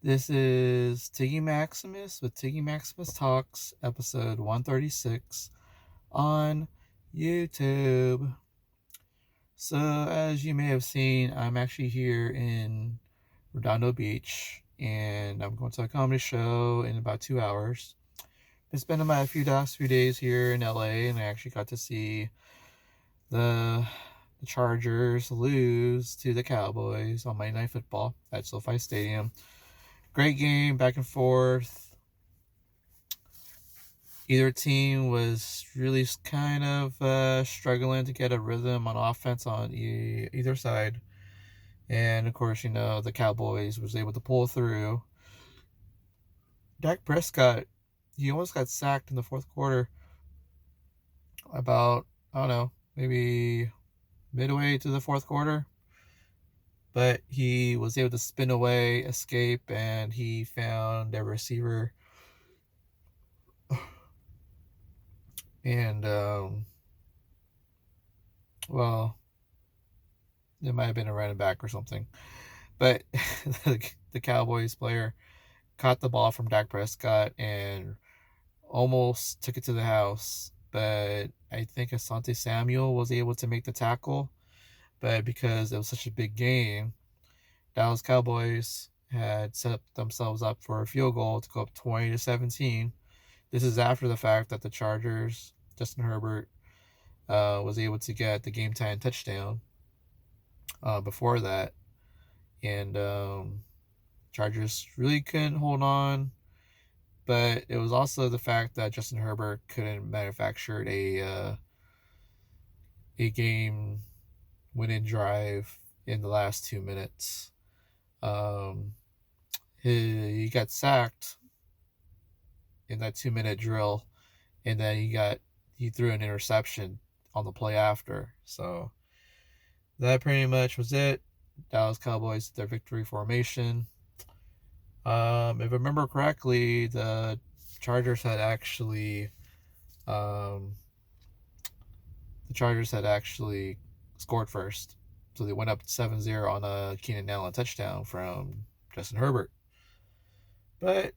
This is Tiggy Maximus with Tiggy Maximus Talks, episode 136 on YouTube. So, as you may have seen, I'm actually here in Redondo Beach and I'm going to a comedy show in about 2 hours. Been spending my last few days here in LA, and I actually got to see the Chargers lose to the Cowboys on Monday Night Football at SoFi Stadium. Great game, back and forth. Either team was really kind of struggling to get a rhythm on offense on either side. And of course, the Cowboys was able to pull through. Dak Prescott, he almost got sacked in the fourth quarter. About, I don't know, maybe midway to the fourth quarter. But he was able to spin away, escape, and he found a receiver. And, well, it might have been a running back or something. But the Cowboys player caught the ball from Dak Prescott and almost took it to the house. But I think Asante Samuel was able to make the tackle. But because it was such a big game, Dallas Cowboys had set themselves up for a field goal to go up 20-17. This is after the fact that the Chargers, Justin Herbert, was able to get the game-tying touchdown before that. And Chargers really couldn't hold on. But it was also the fact that Justin Herbert couldn't manufacture a game-winning drive in the last 2 minutes. He got sacked in that 2-minute drill, and then he threw an interception on the play after. So that pretty much was it. Dallas Cowboys, their victory formation. If I remember correctly, the Chargers had actually scored first. So they went up 7-0 on a Keenan Allen touchdown from Justin Herbert. But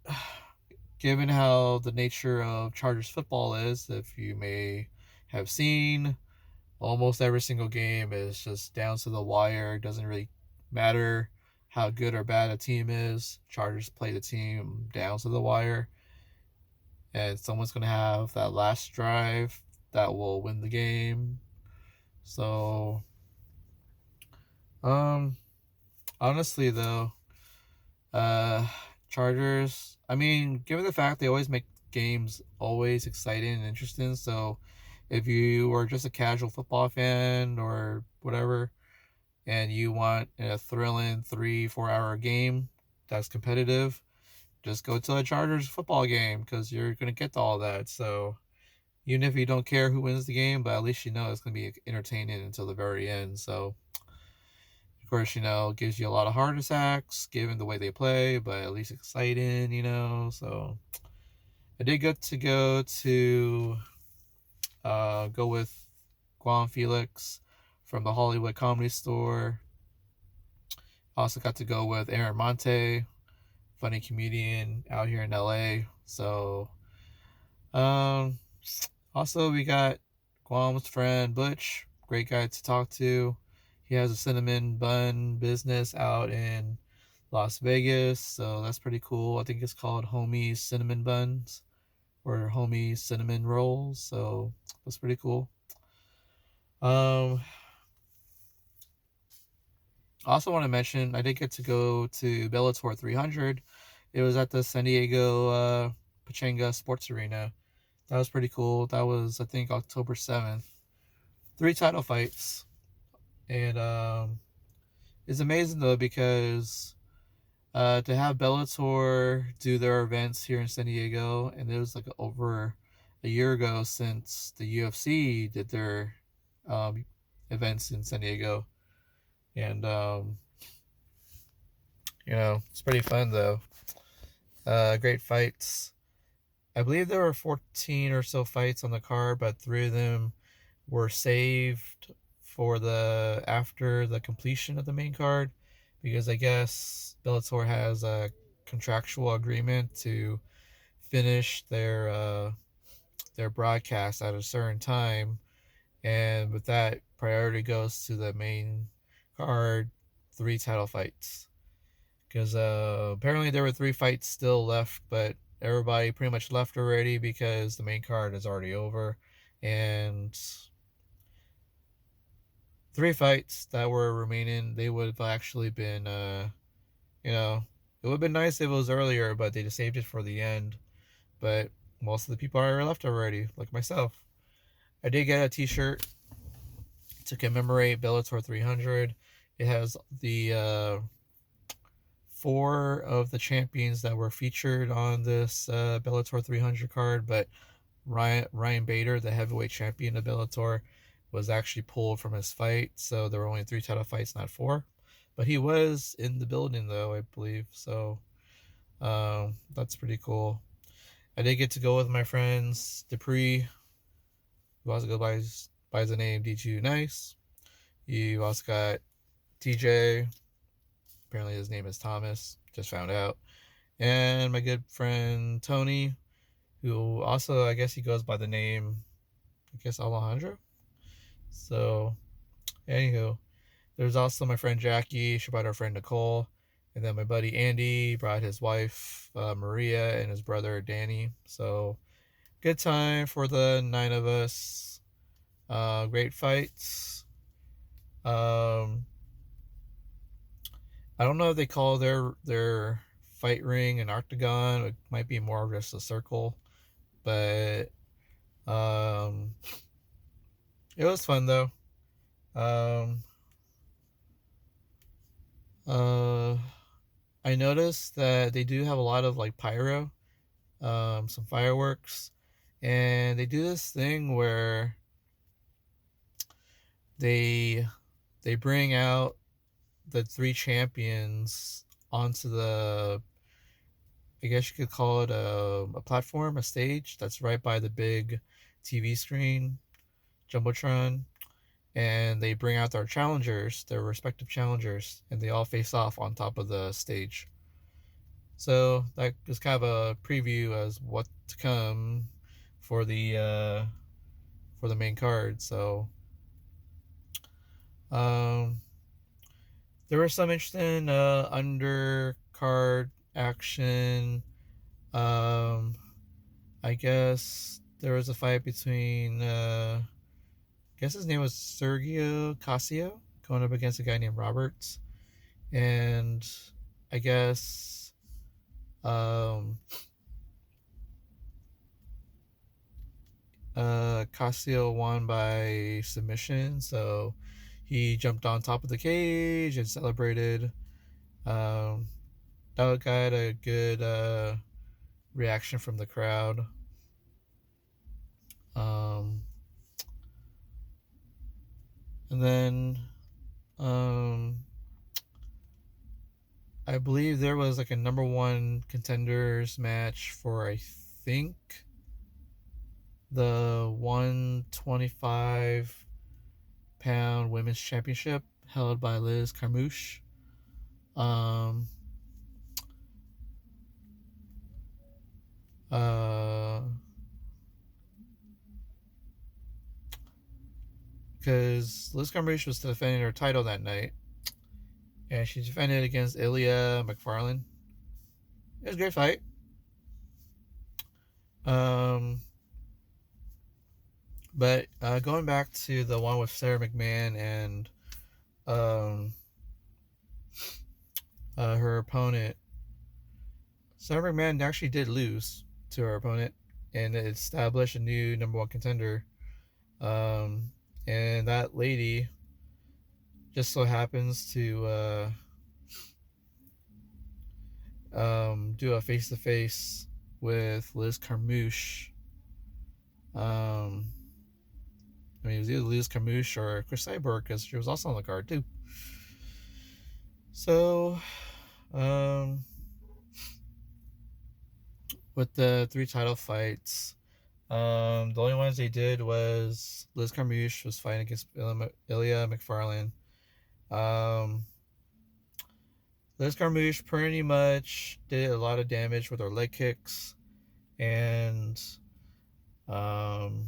given how the nature of Chargers football is, if you may have seen, almost every single game is just down to the wire. It doesn't really matter how good or bad a team is. Chargers play the team down to the wire. And someone's going to have that last drive that will win the game. So, honestly though, Chargers, I mean, given the fact they always make games always exciting and interesting, so if you are just a casual football fan or whatever, and you want a thrilling 3-4 hour game that's competitive, just go to a Chargers football game because you're going to get all that. So even if you don't care who wins the game, but at least you know it's going to be entertaining until the very end. So of course, it gives you a lot of heart attacks given the way they play, but at least exciting, So I did get to go with Guam Felix from the Hollywood Comedy Store. Also got to go with Aaron Monte, funny comedian out here in LA. So, also we got Guam's friend Butch, great guy to talk to. He has a cinnamon bun business out in Las Vegas, so that's pretty cool. I think it's called Homie's Cinnamon Buns or Homie's Cinnamon Rolls, so that's pretty cool. I also want to mention I did get to go to Bellator 300. It was at the San Diego Pachanga Sports Arena. That was pretty cool. That was, I think, October 7th. 3 title fights. And it's amazing, though, because to have Bellator do their events here in San Diego, and it was like over a year ago since the UFC did their events in San Diego. And, it's pretty fun, though. Great fights. I believe there were 14 or so fights on the card, but 3 of them were saved for after the completion of the main card, because I guess Bellator has contractual agreement to finish their broadcast at a certain time, and with that, priority goes to the main card, 3 title fights. Because apparently there were 3 fights still left, but everybody pretty much left already because the main card is already over, and 3 fights that were remaining, they would have actually been, you know, it would have been nice if it was earlier, but they just saved it for the end. But most of the people are left already, like myself. I did get a T-shirt to commemorate Bellator 300. It has the 4 of the champions that were featured on this Bellator 300 card, but Ryan Bader, the heavyweight champion of Bellator, was actually pulled from his fight, so there were only 3 title fights, not 4. But he was in the building, though, I believe. So that's pretty cool. I did get to go with my friends Dupree, who also goes by the name D2 Nice. You also got TJ. Apparently his name is Thomas. Just found out. And my good friend Tony, who also, I guess he goes by the name, I guess, Alejandro. So, anywho, there's also my friend Jackie. She brought her friend Nicole. And then my buddy Andy brought his wife Maria and his brother Danny. So, good time for the 9 of us. Great fights. I don't know if they call their fight ring an octagon. It might be more of just a circle, but it was fun though. Um, I noticed that they do have a lot of like pyro, some fireworks, and they do this thing where they they bring out the 3 champions onto the, I guess you could call it a platform, a stage that's right by the big TV screen, Jumbotron, and they bring out their respective challengers, and they all face off on top of the stage. So that is kind of a preview as what to come for the main card. So um, there was some interesting undercard action. I guess there was a fight between I guess his name was Sergio Casio going up against a guy named Roberts, and I guess Casio won by submission, so he jumped on top of the cage and celebrated. Um, that got a good reaction from the crowd. Um, and then I believe there was like a number 1 contenders match for, I think, the 125-pound women's championship held by Liz Carmouche. Because Liz Carmouche was defending her title that night, and she defended against Ilya McFarlane. It was a great fight. But going back to the one with Sarah McMahon and her opponent, Sarah McMahon actually did lose to her opponent, and it established a new number 1 contender. And that lady just so happens to do a face-to-face with Liz Carmouche. I mean, it was either Liz Carmouche or Chris Cyborg, because she was also on the card too. So, with the 3 title fights, the only ones they did was Liz Carmouche was fighting against Ilya McFarlane. Liz Carmouche pretty much did a lot of damage with her leg kicks, and um,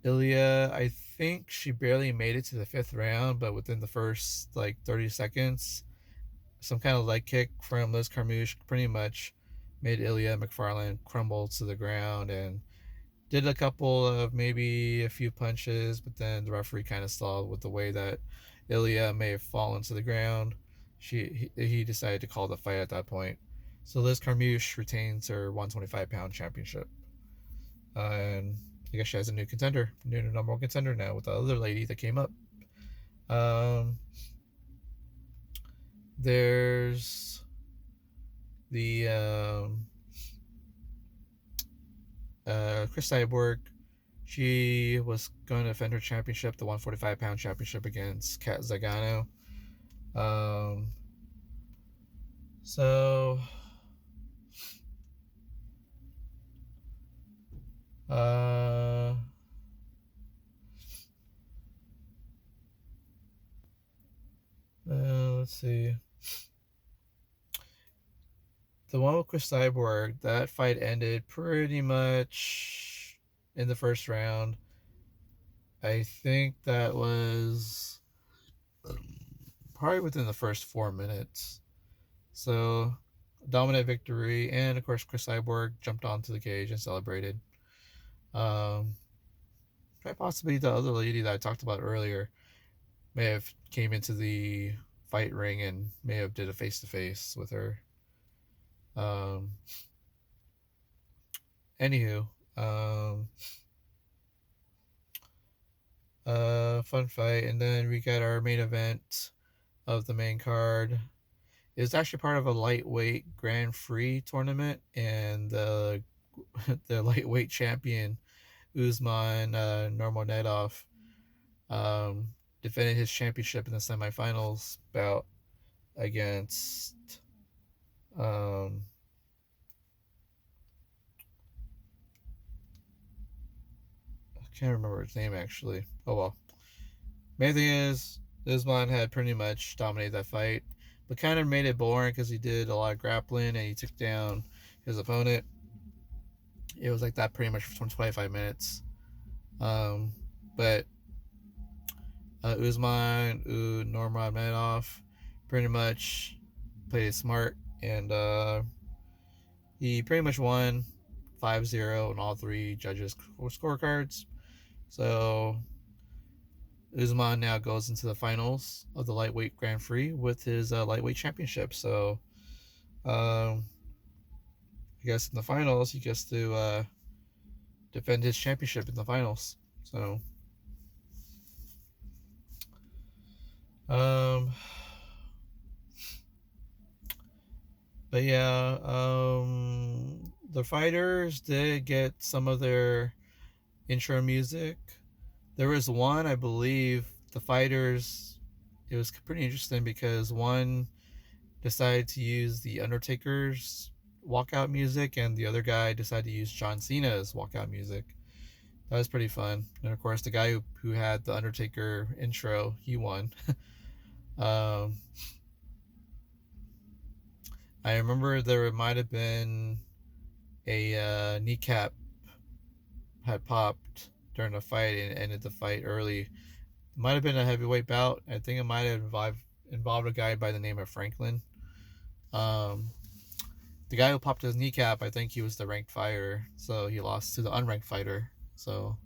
Ilya, I think she barely made it to the 5th round, but within the first like 30 seconds, some kind of leg kick from Liz Carmouche pretty much made Ilya McFarland crumble to the ground, and did a couple of maybe a few punches, but then the referee kind of stalled with the way that Ilya may have fallen to the ground. He decided to call the fight at that point. So Liz Carmouche retains her 125-pound championship. And I guess she has a new contender, new number one contender now with the other lady that came up. There's the Chris Cyborg. She was going to defend her championship, the 145-pound championship, against Kat Zagano. So let's see. The one with Chris Cyborg, that fight ended pretty much in the first round. I think that was probably within the first 4 minutes. So, dominant victory, and of course, Chris Cyborg jumped onto the cage and celebrated. Quite possibly the other lady that I talked about earlier may have came into the fight ring and may have did a face-to-face with her. Anywho, fun fight, and then we got our main event of the main card. It's actually part of a lightweight Grand Prix tournament, and the lightweight champion Usman Nurmagomedov defended his championship in the semifinals bout against I can't remember his name actually. Oh well. Main thing is, Usman had pretty much dominated that fight, but kind of made it boring because he did a lot of grappling and he took down his opponent. It was like that pretty much for 25 minutes. But Usman Nurmagomedov pretty much played it smart, and he pretty much won 5-0 on all three judges' scorecards. So Usman now goes into the finals of the lightweight Grand Prix with his lightweight championship. So I guess in the finals he gets to defend his championship in the finals. So but yeah, the fighters did get some of their intro music. There was one, I believe, the fighters, it was pretty interesting because one decided to use the Undertaker's walkout music, and the other guy decided to use John Cena's walkout music. That was pretty fun. And of course, the guy who had the Undertaker intro, he won. I remember there might have been a kneecap had popped during the fight and ended the fight early. It might have been a heavyweight bout. I think it might have involved a guy by the name of Franklin. The guy who popped his kneecap, I think he was the ranked fighter, so he lost to the unranked fighter. So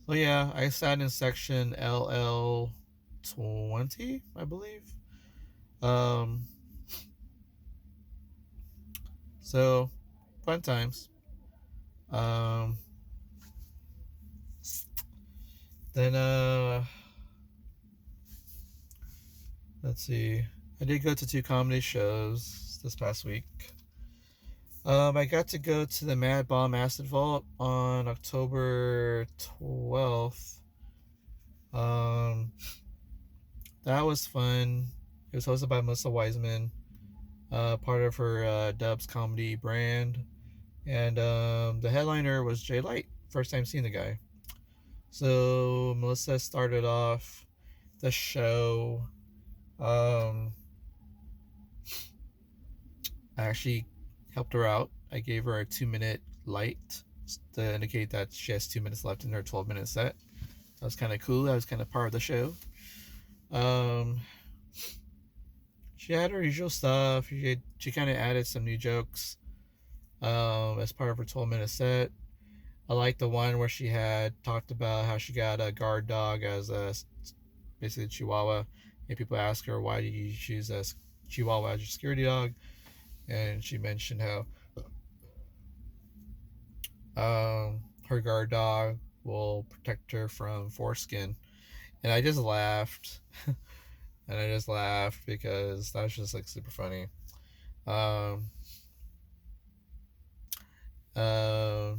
yeah, I sat in section LL20, I believe. So fun times. Then let's see. I did go to 2 comedy shows this past week. I got to go to the Mad Bomb Acid Vault on October 12th. That was fun. It was hosted by Melissa Wiseman, part of her Dubs comedy brand. And the headliner was Jay Light. First time seeing the guy. So Melissa started off the show. Um, I actually helped her out. I gave her a 2-minute light to indicate that she has 2 minutes left in her 12-minute set. That was kind of cool. That was kind of part of the show. Um, she had her usual stuff. She kind of added some new jokes as part of her 12-minute set. I like the one where she had talked about how she got a guard dog as a basically a Chihuahua, and people ask her, why did you choose a Chihuahua as your security dog? And she mentioned how her guard dog will protect her from foreskin. And I just laughed. And I just laughed because that was just like super funny. Um, uh,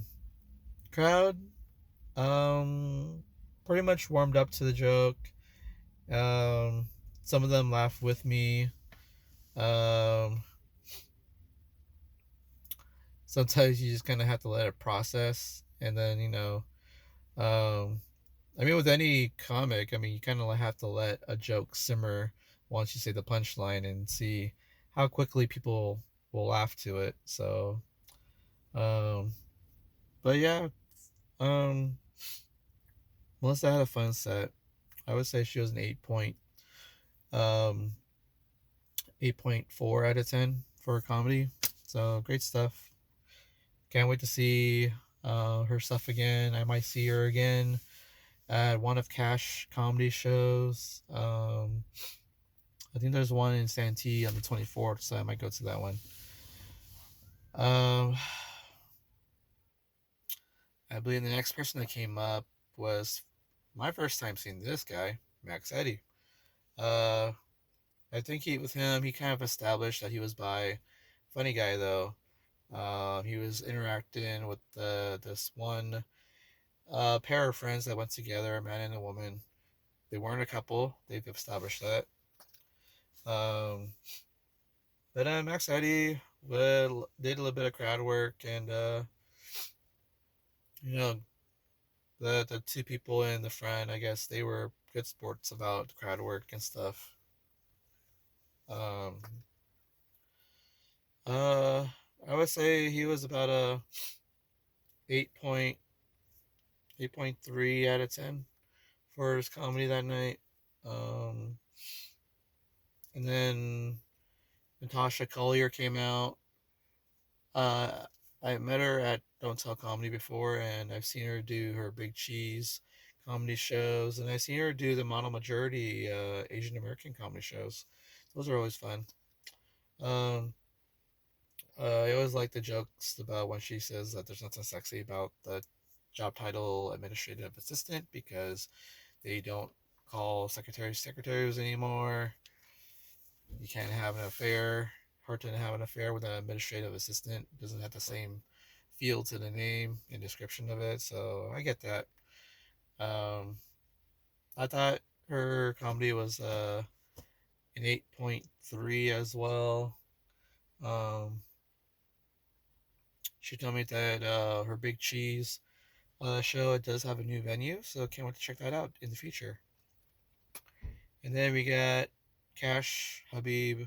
Crowd pretty much warmed up to the joke. Um, some of them laughed with me. Um, Sometimes you just kind of have to let it process, and then um, I mean, with any comic, I mean, you kind of have to let a joke simmer once you say the punchline and see how quickly people will laugh to it. So, um, but yeah, um, Melissa had a fun set. I would say she was an um, 8.4 out of 10 for her comedy. So great stuff. Can't wait to see her stuff again. I might see her again at one of Cash comedy shows. I think there's one in Santee on the 24th, so I might go to that one. Um, I believe the next person that came up was my first time seeing this guy, Max Eddy. Uh, I think with him, he kind of established that he was bi. Funny guy though. He was interacting with this one pair of friends that went together, a man and a woman. They weren't a couple. They've established that. Um, but Max Eddy did a little bit of crowd work, and you know the two people in the front, I guess they were good sports about the crowd work and stuff. Um, uh, I would say he was about a 8.3 out of 10 for his comedy that night. Um, and then Natasha Collier came out. Uh, I met her at Don't Tell Comedy before, and I've seen her do her Big Cheese comedy shows, and I've seen her do the Model Majority Asian American comedy shows. Those are always fun. Um, I always like the jokes about when she says that there's nothing sexy about the job title administrative assistant because they don't call secretaries secretaries anymore. You can't have an affair. Hard to have an affair with an administrative assistant. Doesn't have the same feel to the name and description of it. So I get that. Um, I thought her comedy was an 8.3 as well. Um, she told me that her Big Cheese show it does have a new venue, so can't wait to check that out in the future. And then we got Cash Habib,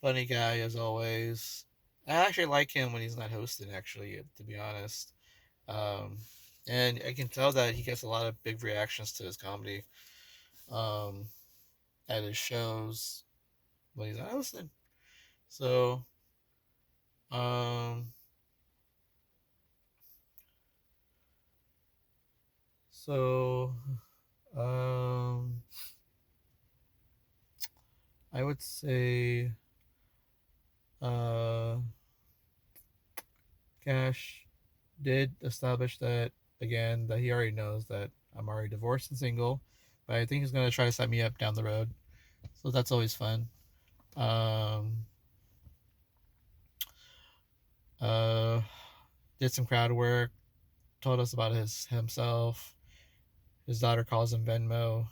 funny guy as always. I actually like him when he's not hosting. Actually, to be honest, um, and I can tell that he gets a lot of big reactions to his comedy um, at his shows when he's not hosting. So, um, so um, I would say uh, Cash did establish that again that he already knows that I'm already divorced and single, but I think he's gonna try to set me up down the road. So that's always fun. Um, uh, did some crowd work. Told us about himself. His daughter calls him Venmo,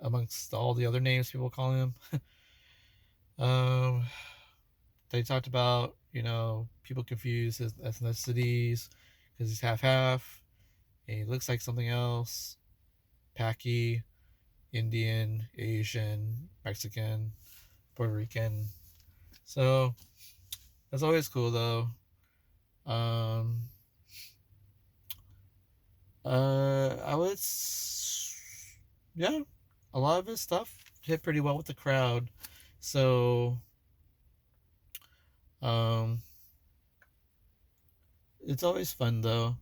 amongst all the other names people call him. um, they talked about people confuse his ethnicities because he's half half. He looks like something else. Paki, Indian, Asian, Mexican, Puerto Rican. So that's always cool though. Um, I would, yeah, a lot of his stuff hit pretty well with the crowd. So, um, it's always fun though.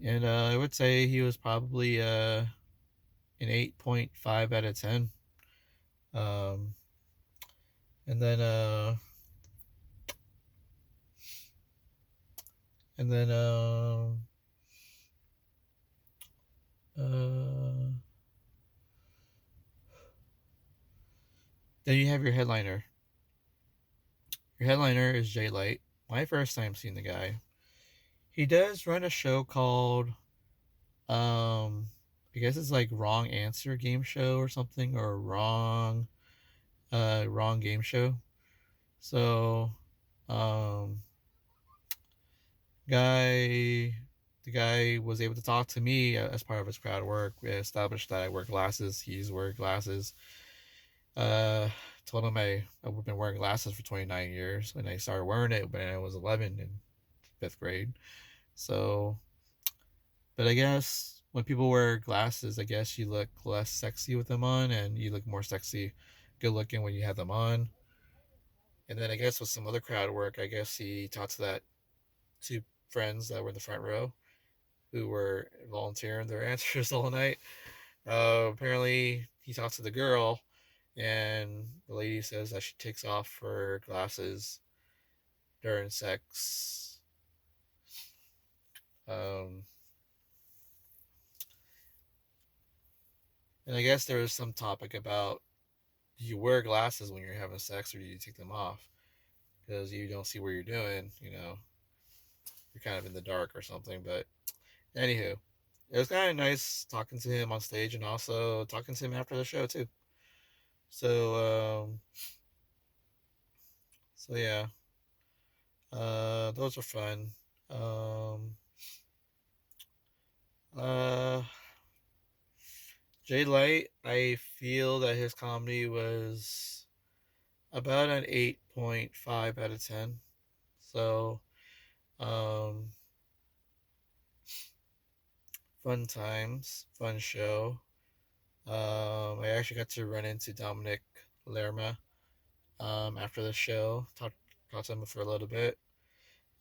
And I would say he was probably an 8.5 out of 10. Um, and then uh, and then uh, then you have your headliner. Your headliner is Jay Light. My first time seeing the guy. He does run a show called I guess it's like wrong answer game show or something, or wrong game show. So um guy the guy was able to talk to me as part of his crowd work. We established that I wear glasses. He's wearing glasses. Uh, Told him I've been wearing glasses for 29 years, and I started wearing it when I was 11 in fifth grade. So, but I guess when people wear glasses, I guess you look less sexy with them on, and you look more sexy, good looking when you have them on. And then I guess with some other crowd work, I guess he talked to that two friends that were in the front row who were volunteering their answers all night. Apparently, he talks to the girl, and the lady says that she takes off her glasses during sex. Um, and I guess there was some topic about, do you wear glasses when you're having sex, or do you take them off because you don't see what you're doing? You're kind of in the dark or something. But anywho, it was kind of nice talking to him on stage and also talking to him after the show too. So so yeah, those are fun. Um, uh, Jay Light, I feel that his comedy was about an 8.5 out of 10. So, um, fun times, fun show. I actually got to run into Dominic Lerma after the show, talked to him for a little bit.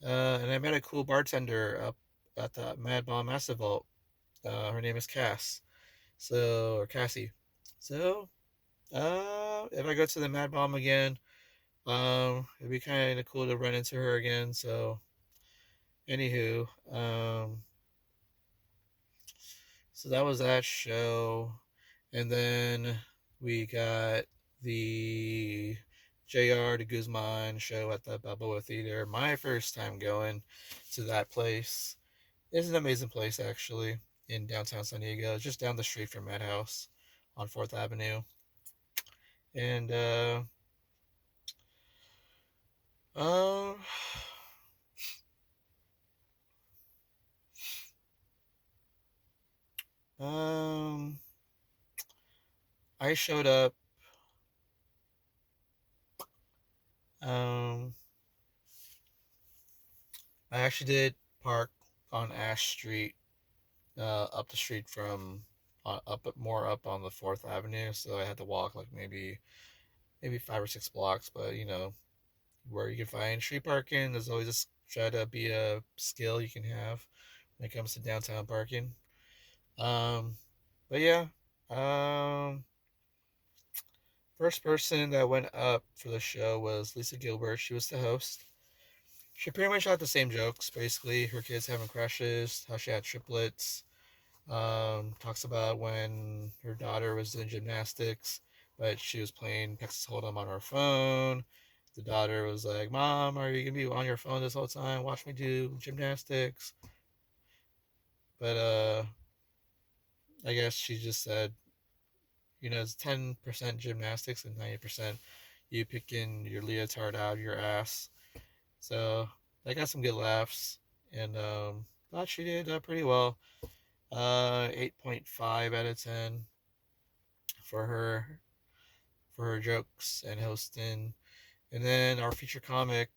And I met a cool bartender up at the Mad Bomb Massive Vault. Her name is Cass. Or Cassie. So, if I go to the Mad Bomb again, it'd be kind of cool to run into her again. So, anywho, so that was that show, and then we got the JR Deguzman show at the Balboa Theater. My first time going to that place. It's an amazing place, actually, in downtown San Diego, just down the street from Madhouse on 4th Avenue. And um, um, I showed up. Um, I actually did park on Ash Street, up the street from, up on the 4th Avenue. So I had to walk like maybe 5 or 6 blocks. But where you can find street parking, there's always just try to be a skill you can have when it comes to downtown parking. Um, but yeah, um, first person that went up for the show was Lisa Gilbert. She was the host. She pretty much had the same jokes. Basically, her kids having crushes, how she had triplets. Talks about when her daughter was doing gymnastics, but she was playing Texas Hold'em on her phone. The daughter was like, "Mom, are you gonna be on your phone this whole time? Watch me do gymnastics." But I guess she just said, it's 10% gymnastics and 90% you picking your leotard out of your ass. So I got some good laughs, and thought she did pretty well. 8.5 out of 10 for her jokes and hosting. And then our feature comic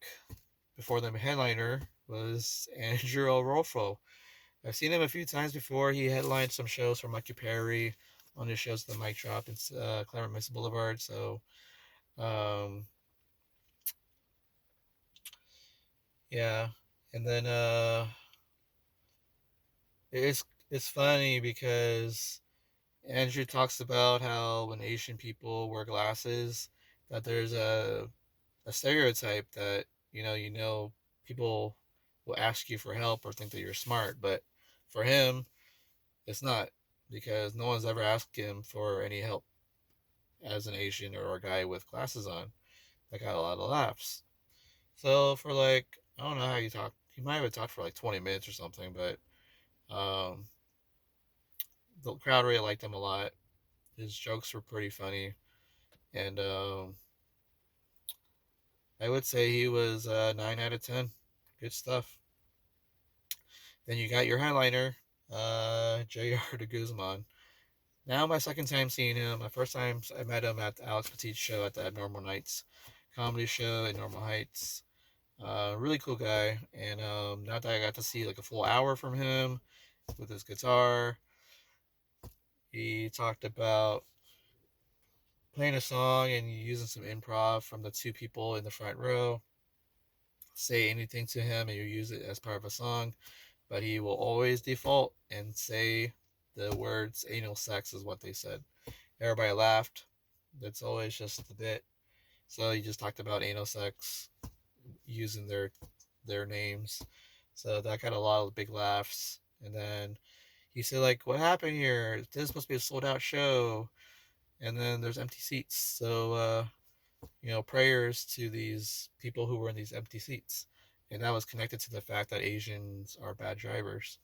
before the headliner was Andrew Orolfo. I've seen him a few times before. He headlined some shows for Mikey Perry on his shows, The Mic Drop and Claremont Mesa Boulevard. So, um, yeah. And then it's funny because Andrew talks about how when Asian people wear glasses, that there's a stereotype that people will ask you for help or think that you're smart, but for him, it's not because no one's ever asked him for any help as an Asian or a guy with glasses on. That got a lot of laughs. So for like, I don't know how you talk. He might have talked for like 20 minutes or something, but um, the crowd really liked him a lot. His jokes were pretty funny, and I would say he was 9 out of 10. Good stuff. Then you got your headliner, JR Deguzman. Now my second time seeing him. My first time I met him at Alex Petit's show at the Abnormal Nights comedy show in Normal Heights. Really cool guy, and now that I got to see like a full hour from him with his guitar, he talked about playing a song and using some improv from the two people in the front row. Say anything to him, and you use it as part of a song, but he will always default and say the words "anal sex" is what they said. Everybody laughed. That's always just the bit. So he just talked about anal sex using their names. So that got a lot of big laughs. And then he said, like, what happened here? This is supposed to be a sold out show. And then there's empty seats. So, prayers to these people who were in these empty seats. And that was connected to the fact that Asians are bad drivers.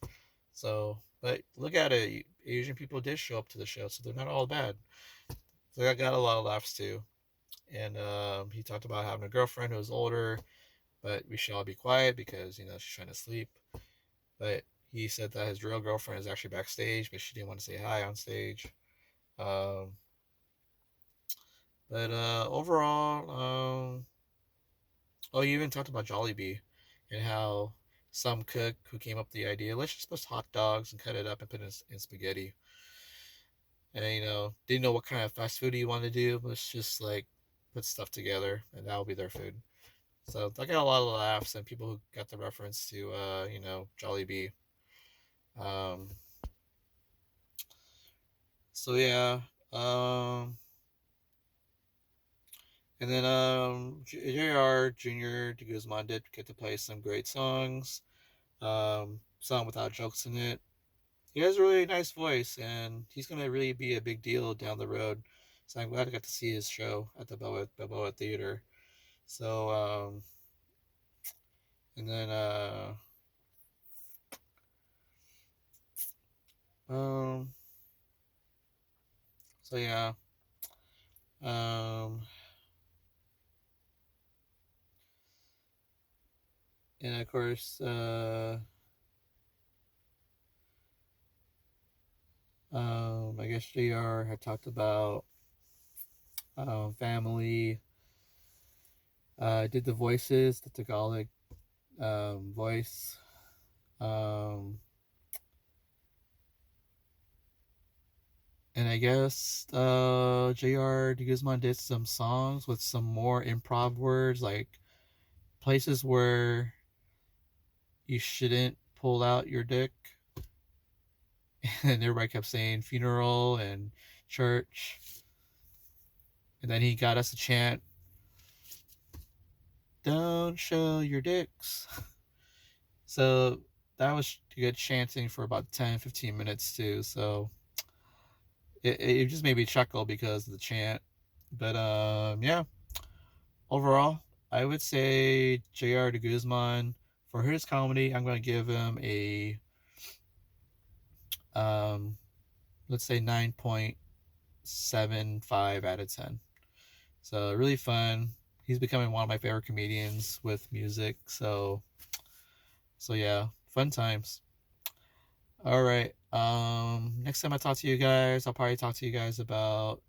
So, but look at it. Asian people did show up to the show, so they're not all bad. So that got a lot of laughs too. And he talked about having a girlfriend who was older, but we should all be quiet because she's trying to sleep. But he said that his real girlfriend is actually backstage, but she didn't want to say hi on stage. Um, but overall, oh, he even talked about Jollibee and how some cook who came up with the idea, let's just put hot dogs and cut it up and put it in spaghetti. And didn't know what kind of fast food he wanted to do, but it's just like put stuff together and that will be their food. So I got a lot of laughs and people who got the reference to Jollibee. Um, so yeah. Um, and then JR Jr. De Guzman did get to play some great songs. Some without jokes in it. He has a really nice voice, and he's gonna really be a big deal down the road. So I'm glad I got to see his show at the Balboa Theater. So and then um, so yeah, um, and of course I guess JR had talked about family. Did the voices, the Tagalog voice. Um, and I guess JR De Guzman did some songs with some more improv words, like places where you shouldn't pull out your dick. And everybody kept saying funeral and church. And then he got us to chant, don't show your dicks. So that was good chanting for about 10-15 minutes too. So it just made me chuckle because of the chant. But yeah, overall, I would say JR De Guzman, for his comedy, I'm going to give him a, um, let's say 9.75 out of 10. So really fun. He's becoming one of my favorite comedians with music. So yeah, fun times. All right. Next time I talk to you guys, I'll probably talk to you guys about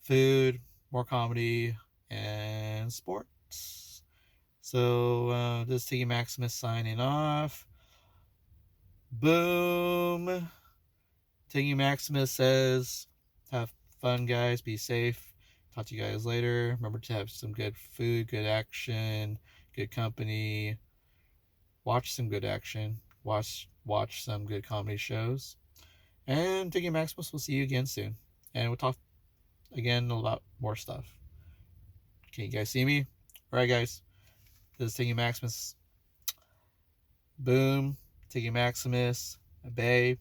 food, more comedy, and sports. So this is Tiggy Maximus signing off. Boom. Tiggy Maximus says, have fun, guys. Be safe. Talk to you guys later. Remember to have some good food, good action, good company. Watch some good action. Watch some good comedy shows. And Tiggy Maximus will see you again soon. And we'll talk again about more stuff. Can you guys see me? Alright, guys. This is Tiggy Maximus. Boom. Tiggy Maximus. Bay.